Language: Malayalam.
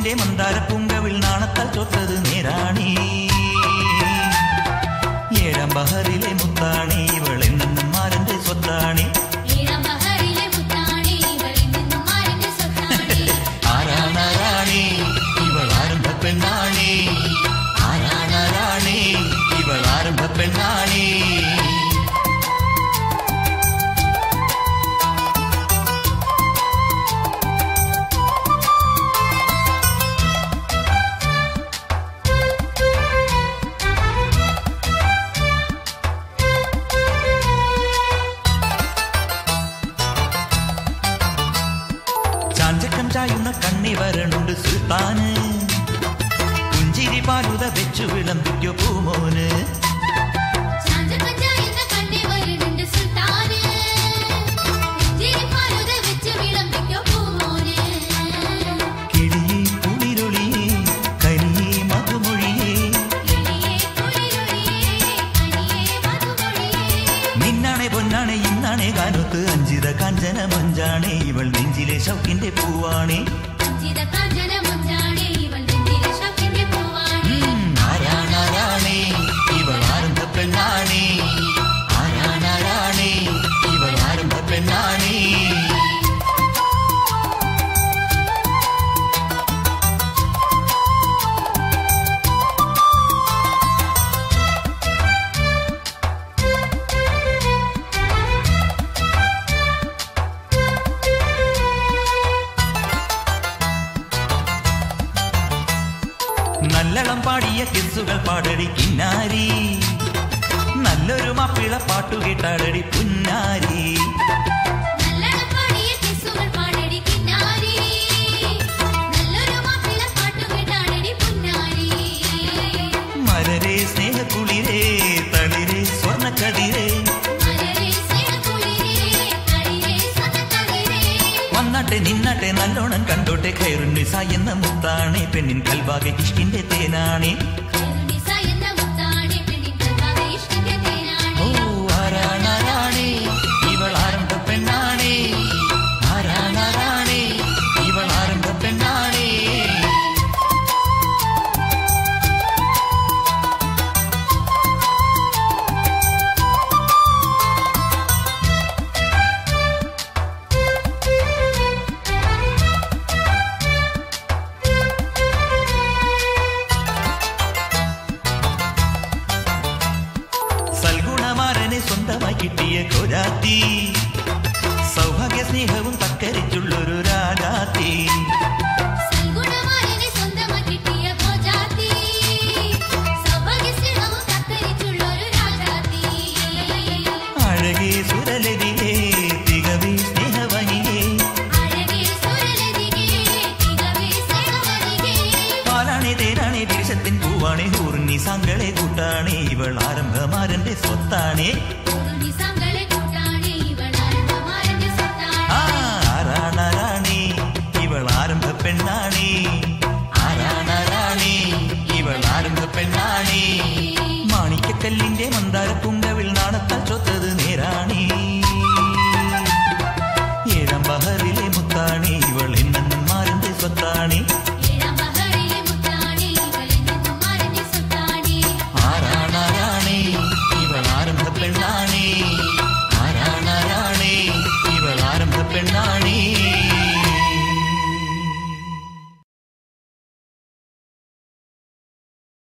കല്ലിന്റെ മന്ദാരപ്പൂങ്കവിൽ നാണത്താൽ ചോത്തത് നേരാണി. ഏഴാം ബഹറിലെ മുത്താണി ഇവൾ എന്നും മാരന്റെ സ്വത്താണി. ആരാണാരാണി ഇവൾ ആരംഭ പെണ്ണാണി. ആരാണാരാണി ഇവൾ ആരംഭ പെണ്ണാണി. ചാഞ്ചക്കം ചായുന്ന കണ്ണി വരണുണ്ട് സുൽത്താന്. പുഞ്ചിരി പാലുത വെച്ചു വിളമ്പിക്കോ പൂമോന്. കിളിയേ കുളിരൊളിയേ കനിയേ മധുമൊഴിയേ നിന്നാണെ പൊന്നാണെ ഇന്നാണെ കാനത്ത് അഞ്ചിത കാഞ്ചന മഞ്ചാണേ ഇവൾ നെഞ്ചിലെ ഷൗക്കിന്റെ പൂവാണേ. ആരാണാരാണേ ഇവൾ ആരംഭ പെണ്ണാണേ. ആരാണാരാണേ ഇവൾ ആരംഭ പെണ്ണാണേ. നല്ലളം പാടിയ കിസ്സുകൾ പാടടി കിന്നാരി. നല്ലൊരു മാപ്പിള പാട്ടു കേട്ടാടടി പുന്നാരി. മലരേ സ്നേഹക്കുളിരേ തളിരേ സ്വർണ്ണക്കതിരേ വന്നാട്ടെ നിന്നാട്ടെ നല്ലോണം കണ്ടോട്ടെ. ഖൈറുന്നിസ എന്ന മുത്താണേ പെണ്ണിൻ കൽവാകെ ഇഷ്കിന്റെ തേനാണേ. ഓ ആരാണാരാണേ ഇവൾ ആരംഭ പെണ്ണാണേ. ആരാണാരാണേ ഇവൾ ആരംഭ പെണ്ണാണേ. സൽഗുണമാരനെ സ്വന്തമായി കിട്ടിയ കൊരാത്തി. സൗഭാഗ്യ സ്നേഹവും തക്കരിച്ചുള്ളൊരു രാജാത്തി. അഴകേ സുരലരിയേ തികവേ സ്നേഹവനിയേ പാലാണേ തേനാണേ ദേശത്തിൻ പൂവാണേ. ഊർന്നിസാങ്കളെ കൂട്ടാണേ ഇവൾ ആരംഭമാരന്റെ സ്വത്താണേ. ആരാണാരാണേ ഇവൾ ആരംഭ പെണ്ണാണേ. ആരാണാരാണേ ഇവൾ ആരംഭ പെണ്ണാണേ. മാണിക്കക്കല്ലിന്റെ മന്ദാരപ്പൂങ്കവിൽ നാണത്താൽ ചോത്തത് നേരാണി. ഏഴാം ബഹറിലെ മുത്താണേ ഇവൾ എന്നും മാരന്റെ സ്വത്താണേ.